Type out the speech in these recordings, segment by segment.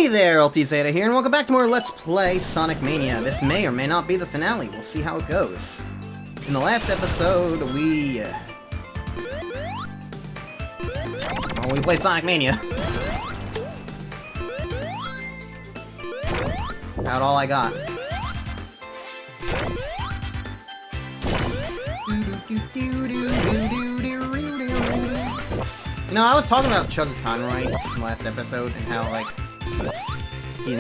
there, LT Zeta here, and welcome back to more Let's Play Sonic Mania. This may or may not be the finale. We'll see how it goes. In the last episode, we played Sonic Mania. About all I got. You know, I was talking about Chugga Conroy in the last episode, and how, like, he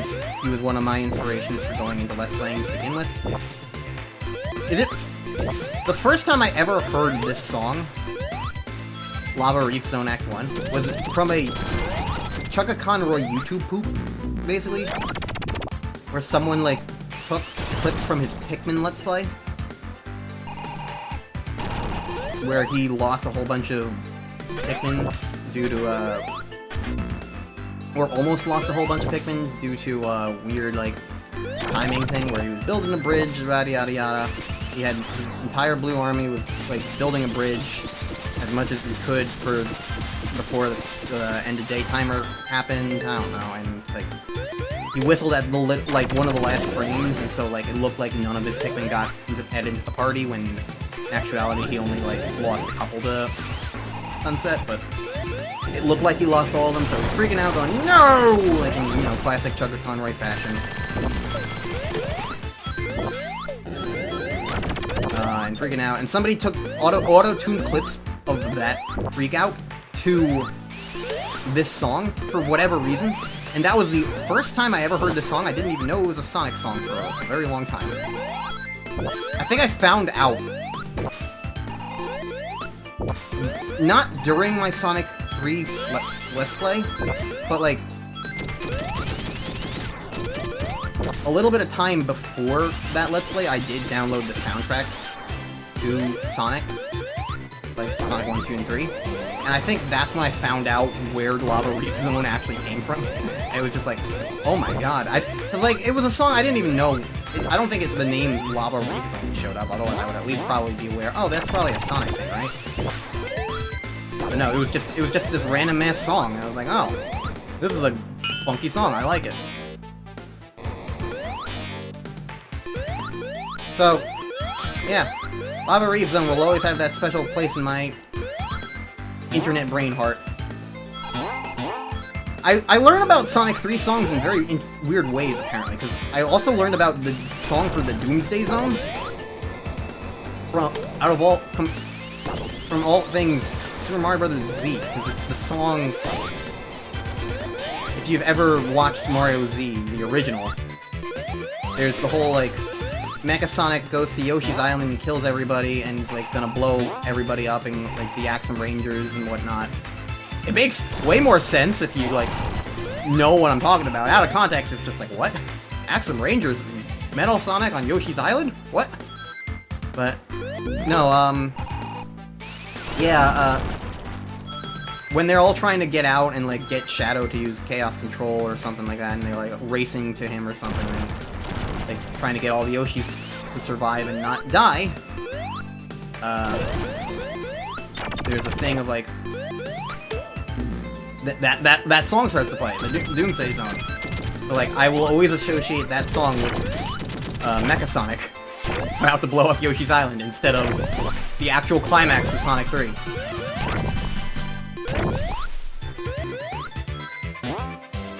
was one of my inspirations for going into Let's Playing to begin with. Is it the first time I ever heard this song, Lava Reef Zone Act 1, was from a Chugga Conroy YouTube poop, basically, where someone, like, took clips from his Pikmin Let's Play, where he lost a whole bunch of Pikmin due to, or almost lost a whole bunch of Pikmin due to a weird, like, timing thing where he was building a bridge, yada yada yada. He had his entire blue army was, like, building a bridge as much as he could before the end of day timer happened, I don't know, and, like, he whistled at like, one of the last frames, and so, like, it looked like none of his Pikmin got added into the party, when in actuality he only, like, lost a couple to Sunset, but it looked like he lost all of them, so he's freaking out, going, no! Like, in, you know, classic Chugga Conroy fashion. And freaking out, and somebody took auto-tuned clips of that freak out to this song, for whatever reason, and that was the first time I ever heard this song. I didn't even know it was a Sonic song for a very long time. I think I found out, not during my Sonic 3 Let's Play, but, like, a little bit of time before that Let's Play, I did download the soundtracks to Sonic, like Sonic 1, 2, and 3, and I think that's when I found out where Lava Reef Zone actually came from. It was just like, oh my god, cause, like, it was a song I didn't even know. I don't think the name Lava Reef Zone showed up, otherwise I would at least probably be aware, oh, that's probably a Sonic thing, right? But no, it was just this random ass song, and I was like, oh, this is a funky song, I like it. So, yeah, Lava Reef Zone will always have that special place in my internet brain heart. I learned about Sonic 3 songs in very weird ways, apparently, because I also learned about the song for the Doomsday Zone from all things Super Mario Bros. Z, because it's the song, if you've ever watched Mario Z, the original, there's the whole, like, Mecha Sonic goes to Yoshi's Island and kills everybody, and is, like, gonna blow everybody up, and, like, the Axum Rangers and whatnot. It makes way more sense if you, like, know what I'm talking about. Out of context, it's just like, what? Axum Rangers and Metal Sonic on Yoshi's Island? What? But, no, yeah, when they're all trying to get out and, like, get Shadow to use Chaos Control or something like that, and they're, like, racing to him or something, and, like, trying to get all the Yoshis to survive and not die, there's a thing of, like, that song starts to play, the Doomsday Zone. So, like, I will always associate that song with Mecha Sonic about to blow up Yoshi's Island instead of the actual climax of Sonic 3.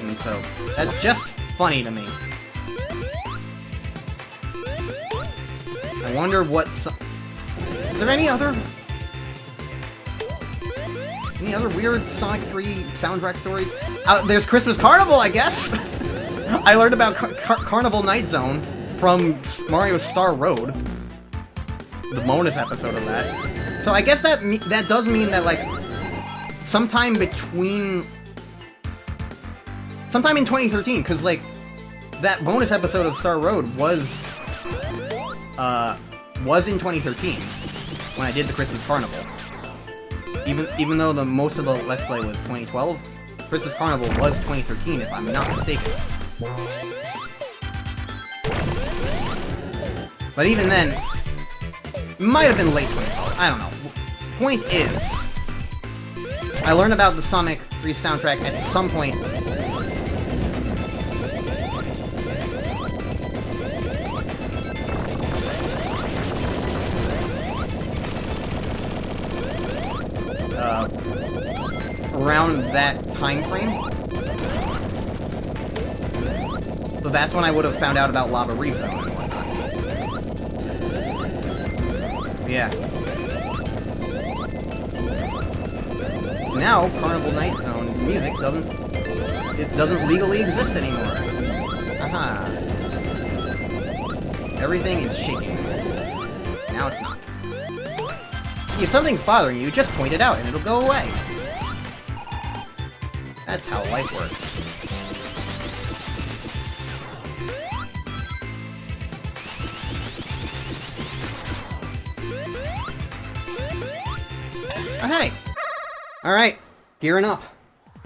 And so, that's just funny to me. I wonder what is there any other weird Sonic 3 soundtrack stories? There's Christmas Carnival, I guess! I learned about Carnival Night Zone from Mario Star Road, the bonus episode of that. So I guess that does mean that, like, sometime in 2013, because, like, that bonus episode of Star Road was in 2013 when I did the Christmas Carnival. Even though most of the Let's Play was 2012, Christmas Carnival was 2013, if I'm not mistaken. But even then, it might have been late 2012. I don't know. Point is, I learned about the Sonic 3 soundtrack at some point time frame. So that's when I would have found out about Lava Reef Zone and whatnot. Yeah. Now, Carnival Night Zone music doesn't legally exist anymore. Aha. Everything is shaking. Now it's not. If something's bothering you, just point it out and it'll go away. That's how life works. Oh, hey! Alright, gearing up.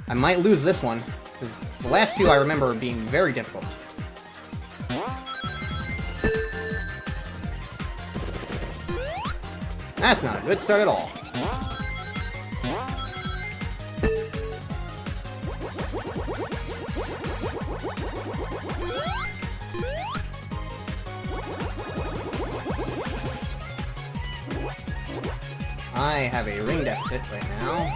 I might lose this one, because the last two I remember being very difficult. That's not a good start at all. I have a ring deficit right now.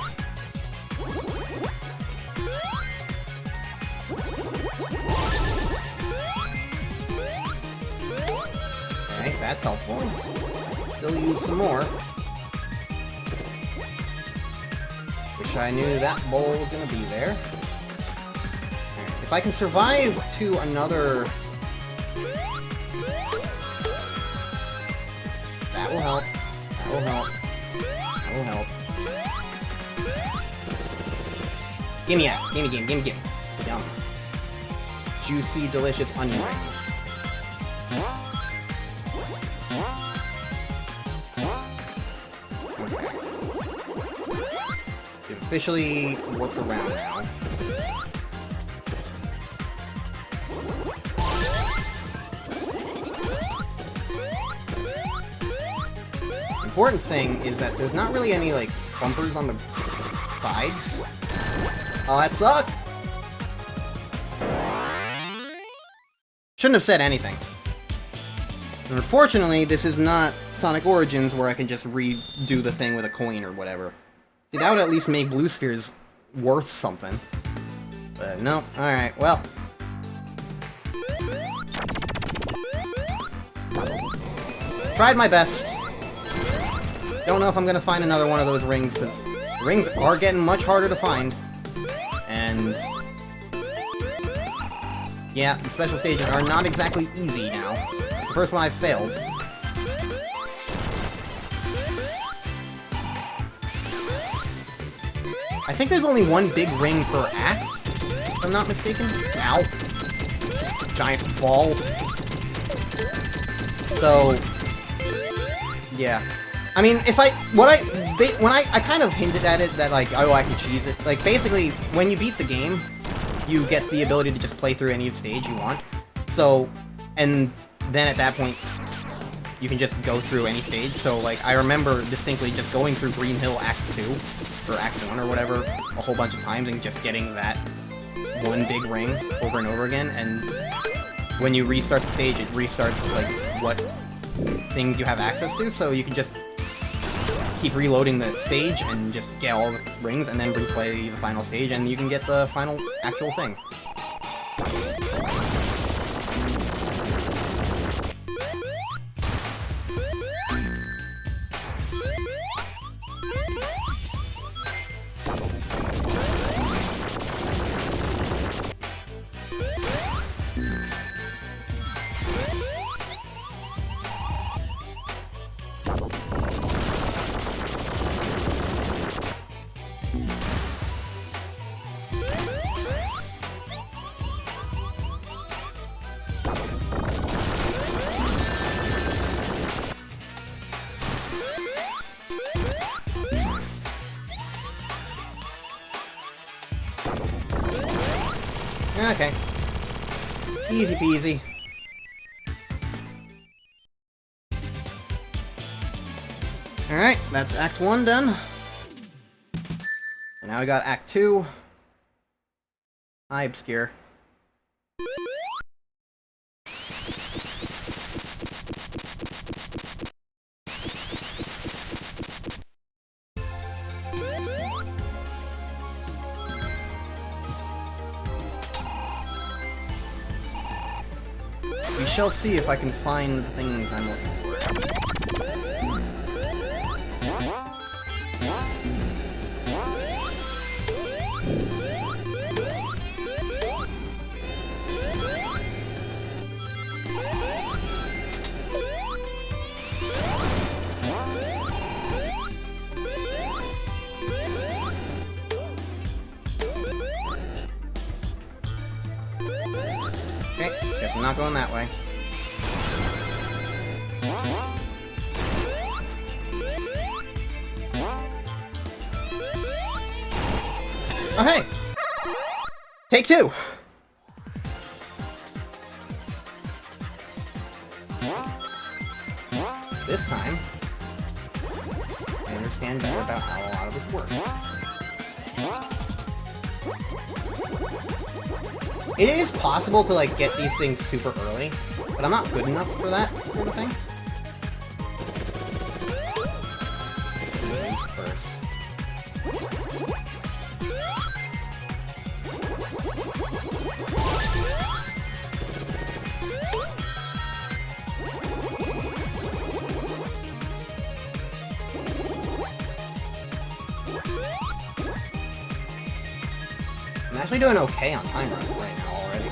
Okay, that's helpful. Still use some more. Wish I knew that bowl was gonna be there. Right, if I can survive to another... That will help. That will help. That will help. Gimme that. Gimme. Yum. Juicy, delicious onion rings. Officially work around now. Important thing is that there's not really any, like, bumpers on the sides. Oh, that sucked! Shouldn't have said anything. And unfortunately, this is not Sonic Origins where I can just redo the thing with a coin or whatever. See, that would at least make blue spheres worth something. But no, alright, well. Tried my best. Don't know if I'm gonna find another one of those rings, because rings are getting much harder to find. And... yeah, the special stages are not exactly easy now. It's the first one I've failed. I think there's only one big ring per act, if I'm not mistaken. Ow. Giant ball. So, yeah. I mean, if I, when I kind of hinted at it that, like, oh, I can cheese it. Like, basically, when you beat the game, you get the ability to just play through any stage you want. So, and then at that point, you can just go through any stage. So, like, I remember distinctly just going through Green Hill Act 2, or Act 1 or whatever, a whole bunch of times, and just getting that one big ring over and over again, and when you restart the stage, it restarts, like, what things you have access to, so you can just keep reloading the stage and just get all the rings, and then replay the final stage, and you can get the final actual thing. Okay. Easy peasy. Alright, that's Act 1 done. And now we got Act 2. Eye Obscure. We shall see if I can find the things I'm looking for. Okay, guess I'm not going that way. Oh, hey! Take two! This time, I understand better about how a lot of this works. It is possible to, like, get these things super early, but I'm not good enough for that sort of thing. First. I'm actually doing okay on time runs right now already.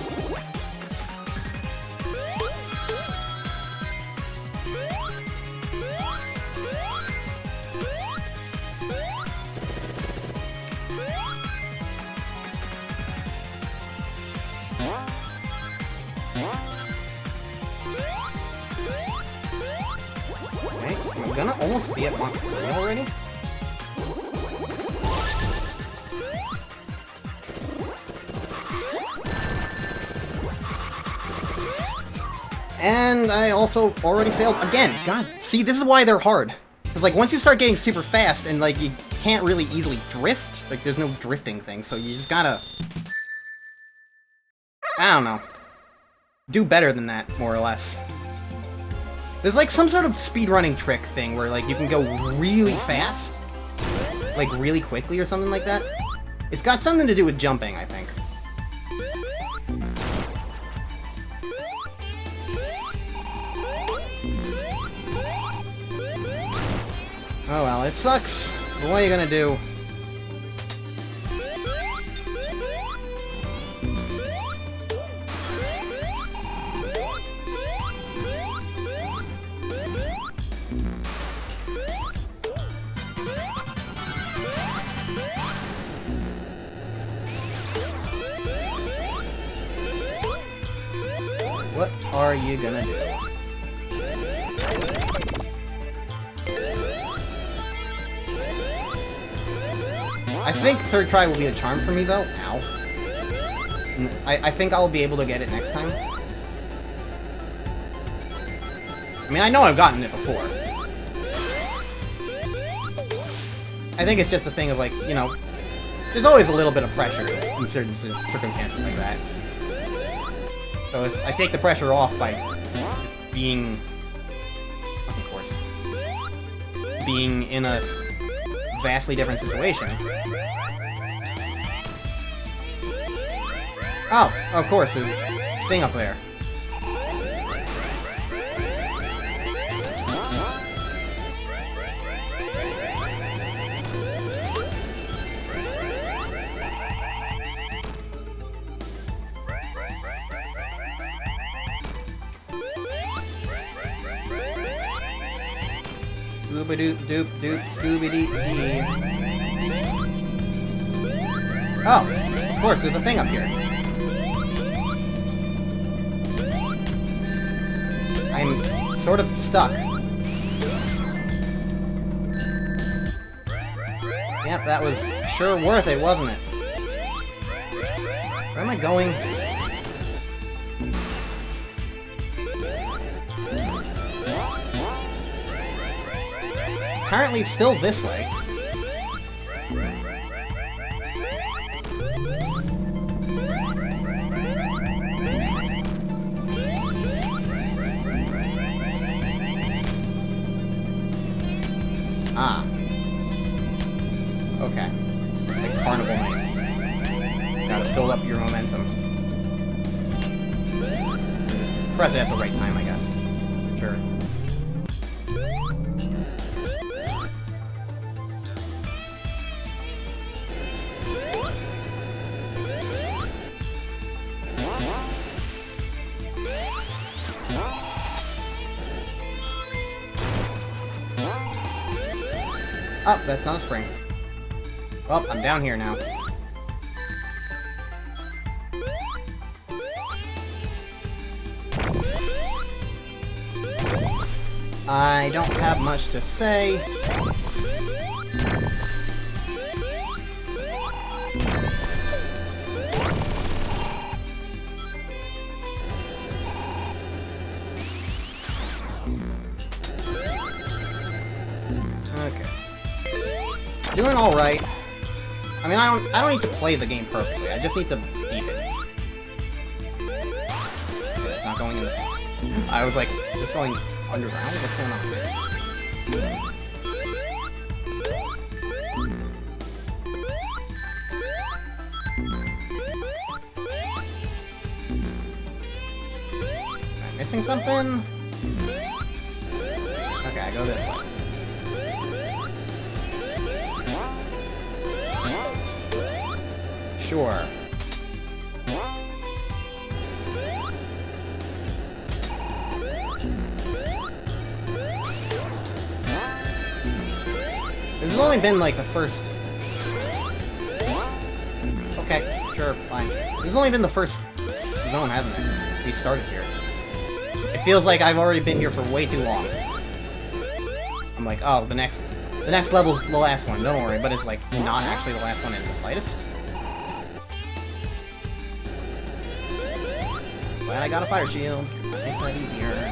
Okay, I'm gonna almost be at Mach 3 already. And I also already failed again. God, see, this is why they're hard. Because, like, once you start getting super fast and, like, you can't really easily drift, like, there's no drifting thing, so you just gotta... I don't know. Do better than that, more or less. There's, like, some sort of speedrunning trick thing where, like, you can go really fast. Like, really quickly or something like that. It's got something to do with jumping, I think. Oh well, it sucks. But what are you gonna do? What are you gonna do? I think third try will be the charm for me, though. Ow. I think I'll be able to get it next time. I mean, I know I've gotten it before. I think it's just a thing of, like, you know, there's always a little bit of pressure in certain circumstances like that. So if I take the pressure off by just being... of course. Being in a vastly different situation. Oh, of course, there's a thing up there. Scooby-doop-doop-doop, Scooby-dee-dee. Oh, of course, there's a thing up here. I'm sort of stuck. Yep, that was sure worth it, wasn't it? Where am I going? Apparently still this way. Ah. Okay. Like Carnival Night. Gotta build up your momentum. Press it at the right time, I guess. Sure. Oh, that's not a spring. Well, I'm down here now. I don't have much to say. Okay. Doing all right. I mean, I don't need to play the game perfectly. I just need to beat it. Okay, it's not going in the... I was like, just going underground? What's going on here? Am I missing something? Okay, I go this way. Sure. This has only been like the first... Okay, sure, fine. This has only been the first zone, hasn't it? We started here. It feels like I've already been here for way too long. I'm like, oh, the next level's the last one, don't worry, but it's like not actually the last one in the slightest. Glad I got a fire shield. Makes that easier.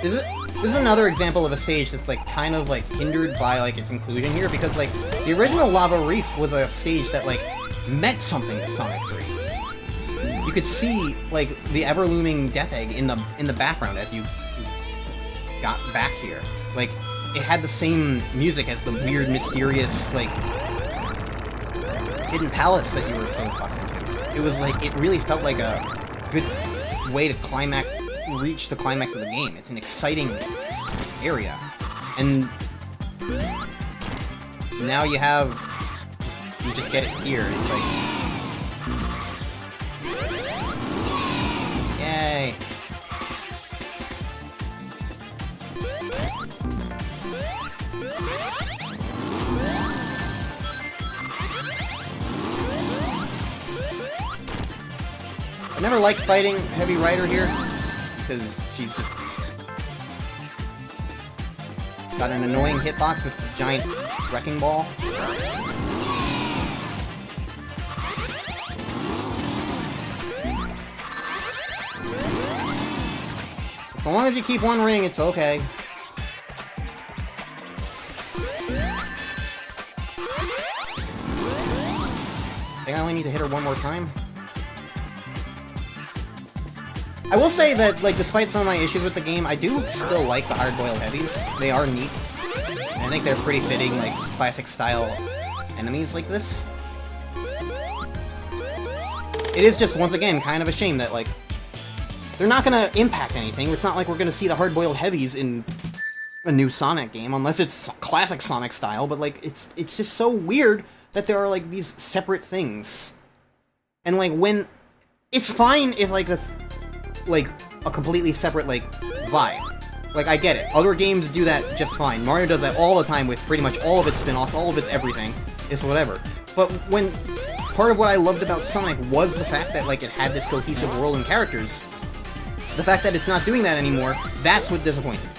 This is another example of a stage that's like kind of like hindered by like its inclusion here, because like the original Lava Reef was a stage that like meant something to Sonic 3. You could see like the ever looming Death Egg in the background as you got back here. Like it had the same music as the weird, mysterious like hidden palace that you were so accustomed to. It was like it really felt like a good way to reach the climax of the game. It's an exciting area, and now you just get it here. It's like, yay! I never liked fighting Heavy Rider here, because she's just got an annoying hitbox with a giant wrecking ball. As long as you keep one ring, it's okay. I think I only need to hit her one more time. I will say that, like, despite some of my issues with the game, I do still like the hard-boiled heavies. They are neat. And I think they're pretty fitting, like, classic-style enemies like this. It is just, once again, kind of a shame that, like, they're not gonna impact anything. It's not like we're gonna see the hard-boiled heavies in a new Sonic game, unless it's classic Sonic style, but, like, it's just so weird that there are, like, these separate things. And, like, when... It's fine if, like, that's... like, a completely separate, like, vibe. Like, I get it. Other games do that just fine. Mario does that all the time with pretty much all of its spin-offs, all of its everything. It's whatever. But when... part of what I loved about Sonic was the fact that, like, it had this cohesive world and characters. The fact that it's not doing that anymore, that's what disappoints me.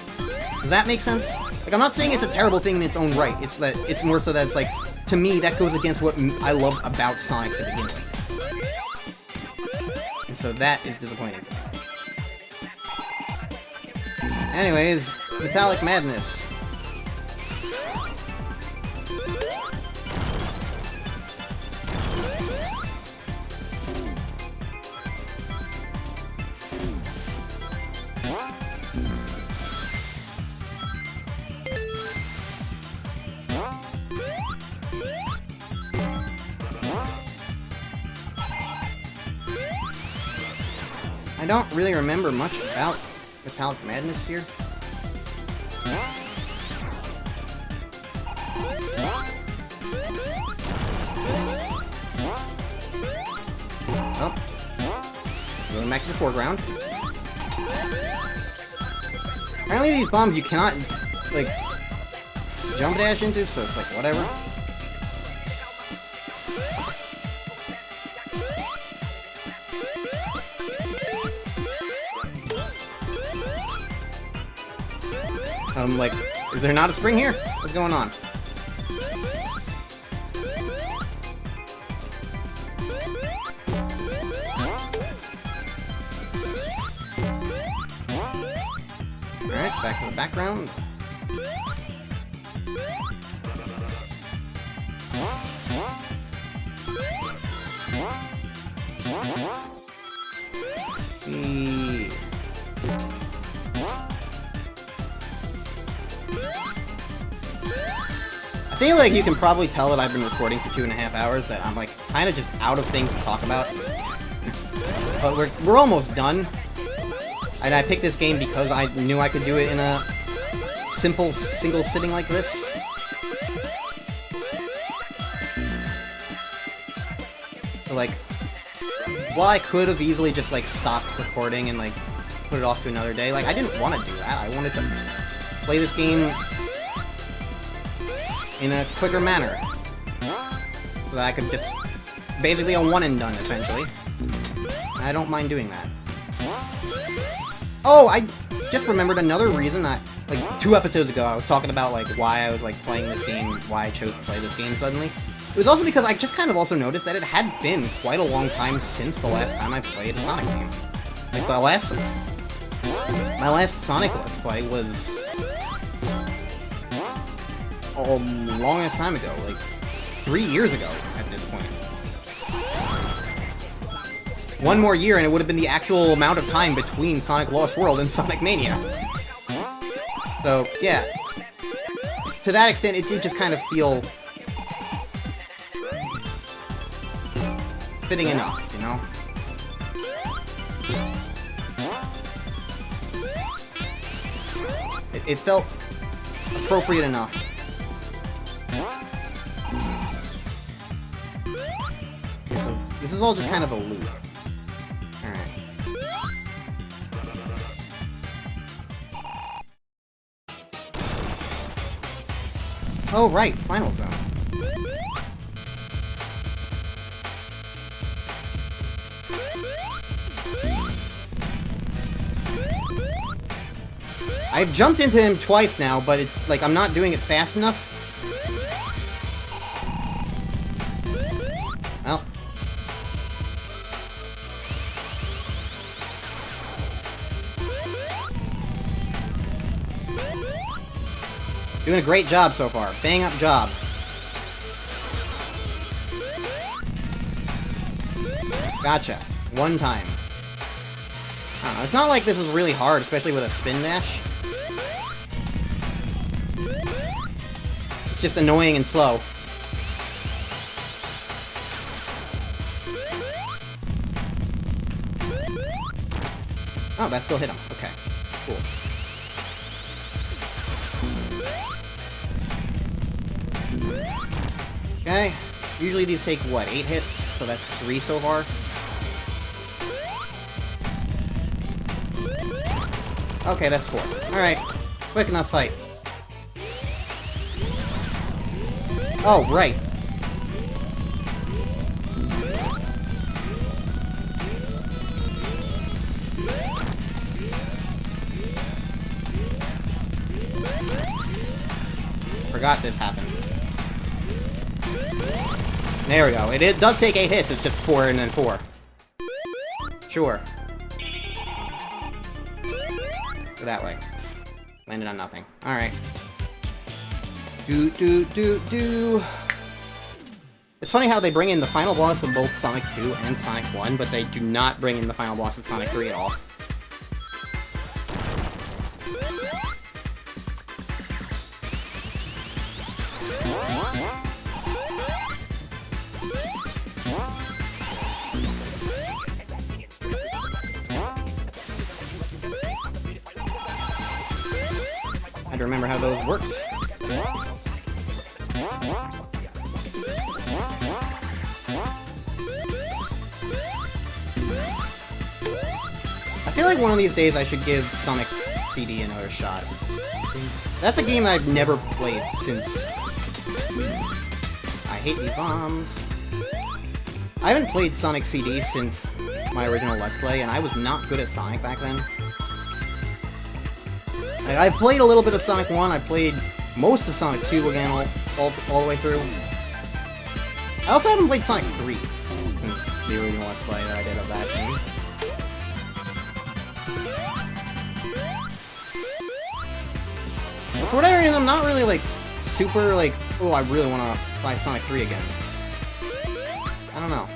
Does that make sense? Like, I'm not saying it's a terrible thing in its own right. It's that, it's more so that it's like, to me, that goes against what I love about Sonic to begin with. And so that is disappointing. Anyways, Metallic Madness. I don't really remember much about Metallic Madness here. Oh. Going back to the foreground. Apparently these bombs you cannot, like, jump dash into, so it's like, whatever. Like, is there not a spring here? What's going on? Alright, back to the background. I feel like you can probably tell that I've been recording for 2.5 hours, that I'm like kind of just out of things to talk about. But we're almost done. And I picked this game because I knew I could do it in a simple single sitting like this. So like, while I could have easily just like stopped recording and like put it off to another day, like I didn't want to do that. I wanted to play this game in a quicker manner, so that I could just basically a one and done essentially. And I don't mind doing that. Oh, I just remembered another reason that, like, 2 episodes ago I was talking about, like, why I was, like, playing this game, why I chose to play this game suddenly. It was also because I just kind of also noticed that it had been quite a long time since the last time I played a Sonic game. Like, my last Sonic Let's Play was a longest time ago, like 3 years ago at this point. One more year and it would have been the actual amount of time between Sonic Lost World and Sonic Mania. So, yeah. To that extent, it did just kind of feel fitting enough, you know? It felt appropriate enough. So, this is all just kind of a loop. Alright. Oh, right, Final Zone. I've jumped into him twice now, but it's like I'm not doing it fast enough. Well. Doing a great job so far. Bang up job. Gotcha. One time. I don't know, it's not like this is really hard, especially with a spin dash. It's just annoying and slow. Oh, that still hit him. Okay. Cool. Okay. Usually these take, what, 8 hits? So that's 3 so far. Okay, that's 4. Alright. Quick enough fight. Oh, right. Forgot this happened. There we go. It does take 8 hits, it's just 4 and then 4. Sure. Go that way. Landed on nothing. Alright. Do. It's funny how they bring in the final boss of both Sonic 2 and Sonic 1, but they do not bring in the final boss of Sonic 3 at all. remember how those worked. I feel like one of these days I should give Sonic CD another shot. That's a game I've never played since... I hate these bombs. I haven't played Sonic CD since my original Let's Play, and I was not good at Sonic back then. I played a little bit of Sonic 1, I played most of Sonic 2 again all the way through. I also haven't played Sonic 3 since the original Let's Play that I did of that game. For whatever reason, I'm not really, like, super, like, oh, I really want to buy Sonic 3 again. I don't know.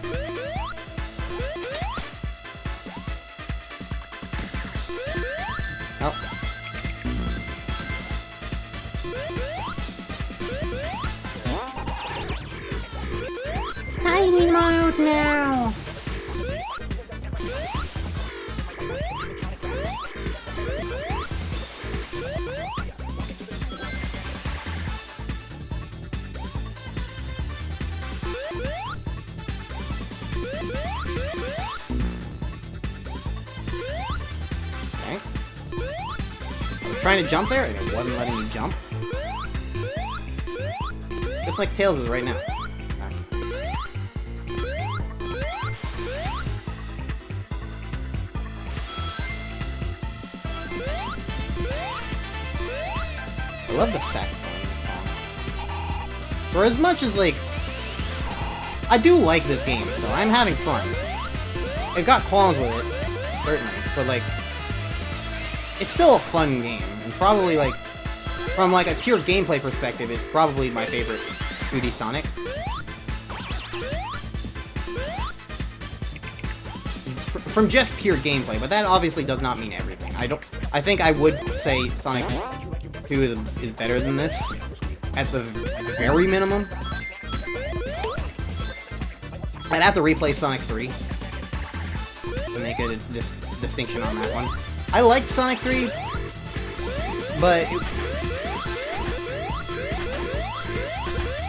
Oh. Tiny mode now! Trying to jump there, and it wasn't letting me jump. Just like Tails is right now. I love the saxophone. For as much as, like... I do like this game, so I'm having fun. I've got qualms with it, certainly, but, like... It's still a fun game, and probably, like, from, like, a pure gameplay perspective, it's probably my favorite 2D Sonic. From just pure gameplay, but that obviously does not mean everything. I think I would say Sonic 2 is better than this, at the very minimum. I'd have to replay Sonic 3 to make a distinction on that one. I liked Sonic 3, but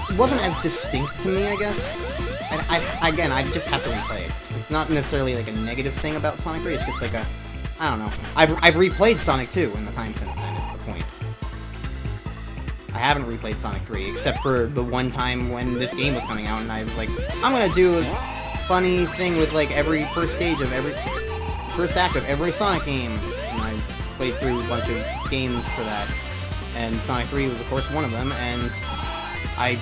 it wasn't as distinct to me, I guess. Again, I just have to replay it. It's not necessarily like a negative thing about Sonic 3, it's just like a... I don't know. I've replayed Sonic 2 in the time since then, is the point. I haven't replayed Sonic 3, except for the one time when this game was coming out, and I was like, I'm gonna do a funny thing with, like, every first stage of every... first act of every Sonic game, and I played through a bunch of games for that, and Sonic 3 was of course one of them, and I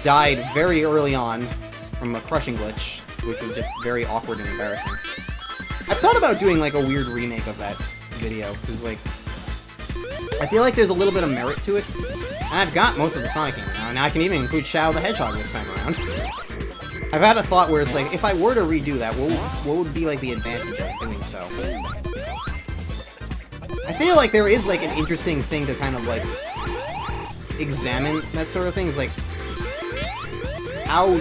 died very early on from a crushing glitch, which was just very awkward and embarrassing. I've thought about doing like a weird remake of that video, because like, I feel like there's a little bit of merit to it, and I've got most of the Sonic games now, and I can even include Shadow the Hedgehog this time around. I've had a thought where it's like, if I were to redo that, what would be like the advantage of doing so? I feel like there is like an interesting thing to kind of like examine that sort of thing. It's like, how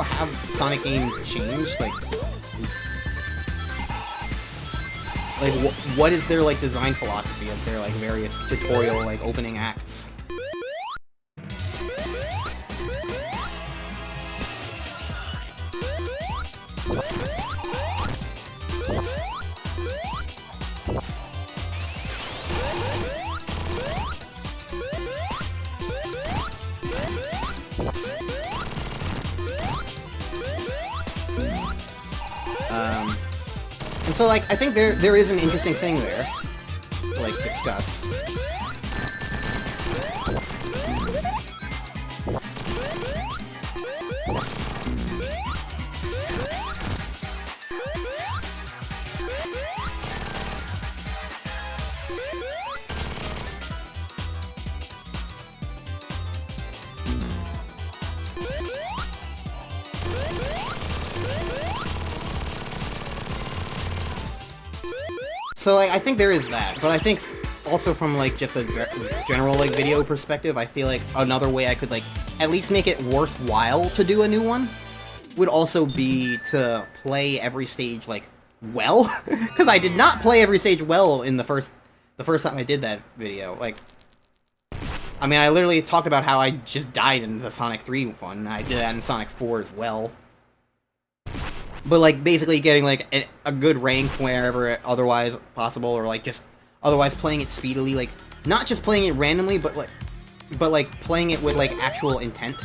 have Sonic games changed? Like what is their like design philosophy of their like various tutorial like opening acts? And so, like, I think there is an interesting thing there to, like, discuss. So, like, I think there is that, but I think also from, like, just a general, like, video perspective, I feel like another way I could, like, at least make it worthwhile to do a new one would also be to play every stage, like, well. Because I did not play every stage well in the first the first time I did that video. Like, I mean, I literally talked about how I just died in the Sonic 3 one, and I did that in Sonic 4 as well. But, like, basically getting, like, a good rank wherever otherwise possible, or, like, just otherwise playing it speedily, like, not just playing it randomly, but, like, playing it with, like, actual intent.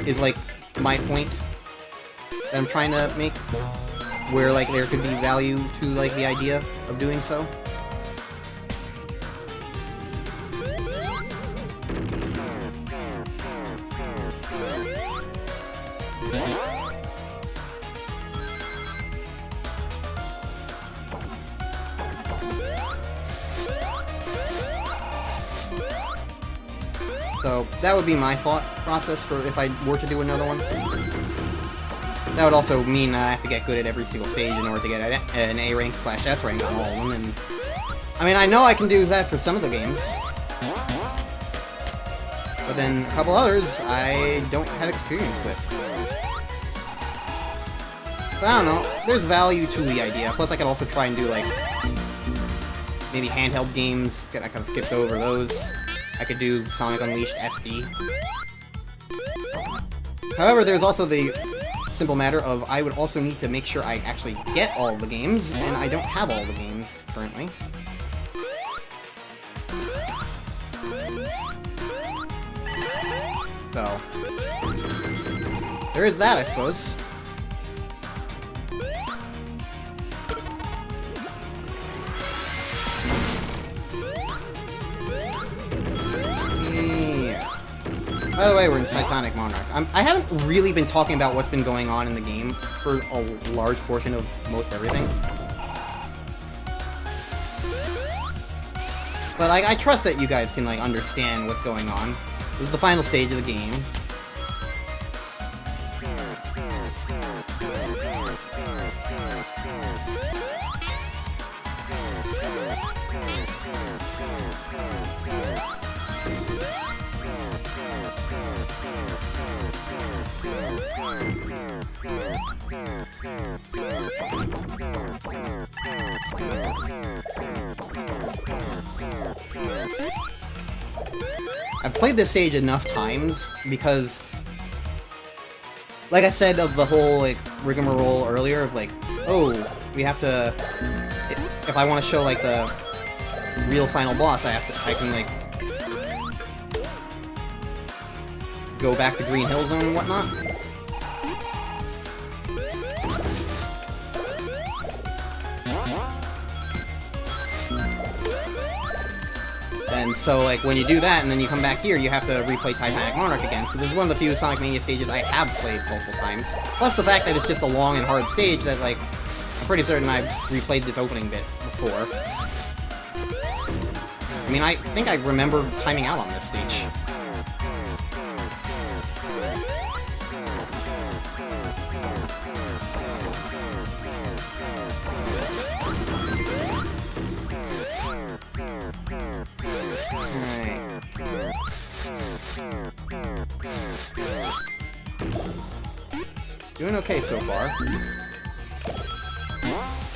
Is like, my point that I'm trying to make, where, like, there could be value to, like, the idea of doing so. So, that would be my thought process for if I were to do another one. That would also mean I have to get good at every single stage in order to get an A rank / S rank on all of them, and... I mean, I know I can do that for some of the games. But then, a couple others, I don't have experience with. But I don't know, there's value to the idea. Plus, I could also try and do, like... maybe handheld games. I kind of skipped over those. I could do Sonic Unleashed SD. However, there's also the simple matter of I would also need to make sure I actually get all the games, and I don't have all the games currently. So, there is that, I suppose. By the way, we're in Titanic Monarch. I haven't really been talking about what's been going on in the game for a large portion of most everything. But I trust that you guys can, like, understand what's going on. This is the final stage of the game. I've played this stage enough times because, like I said, of the whole, like, rigmarole earlier of, like, oh, we have to, if I want to show, like, the real final boss, I can, like, go back to Green Hill Zone and whatnot. And so, like, when you do that, and then you come back here, you have to replay Titanic Monarch again. So this is one of the few Sonic Mania stages I have played multiple times. Plus the fact that it's just a long and hard stage that, like, I'm pretty certain I've replayed this opening bit before. I mean, I think I remember timing out on this stage. Doing okay so far.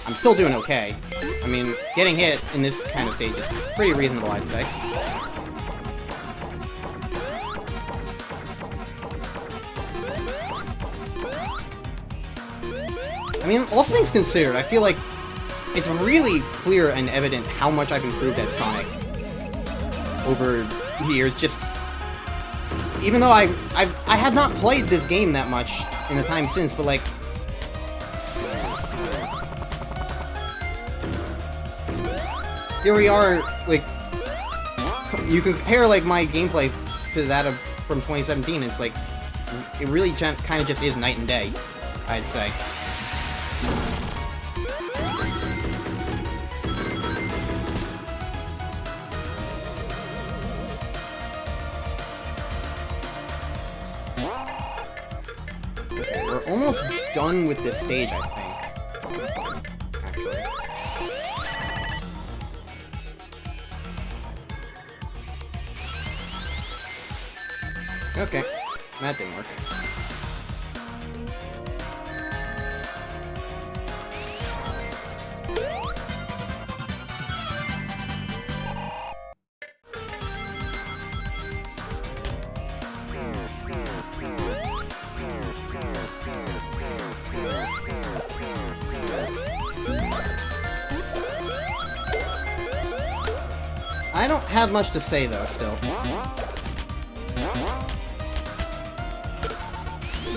I'm still doing okay. I mean, getting hit in this kind of stage is pretty reasonable, I'd say. I mean, all things considered, I feel like it's really clear and evident how much I've improved at Sonic over the years. Just even though I have not played this game that much in the time since, but like, here we are. Like, you can compare like my gameplay to that of from 2017. It's like it really kind of just is night and day, I'd say. We're almost done with this stage, I think. Actually. Okay, that didn't work. I don't have much to say, though, still.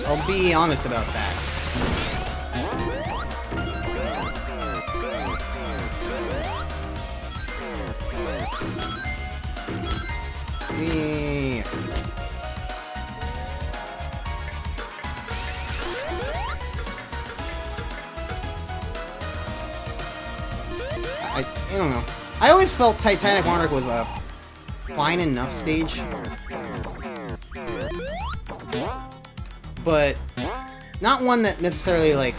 I'll be honest about that. Yeah. I don't know. I always felt Titanic Monarch was a fine enough stage. But not one that necessarily, like,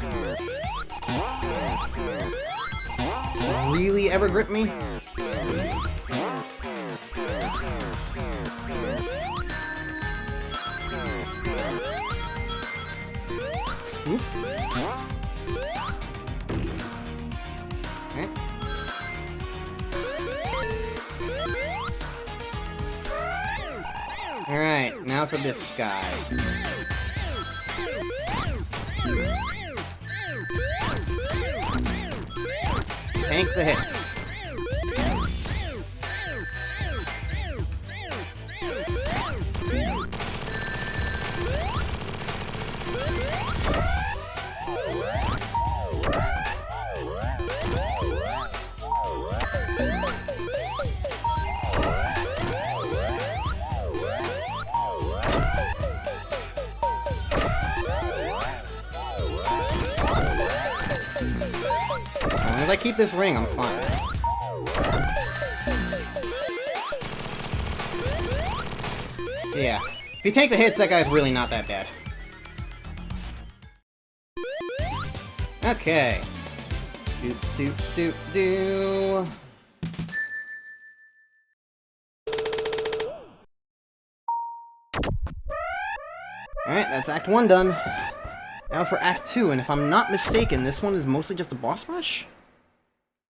really ever gripped me. Oop. Okay. Alright, now for this guy. Tank the hits. As long as I keep this ring, I'm fine. Yeah. If you take the hits, that guy's really not that bad. Okay. Doop, doop, doop, doo. Alright, that's Act 1 done. Now for Act 2, and if I'm not mistaken, this one is mostly just a boss rush?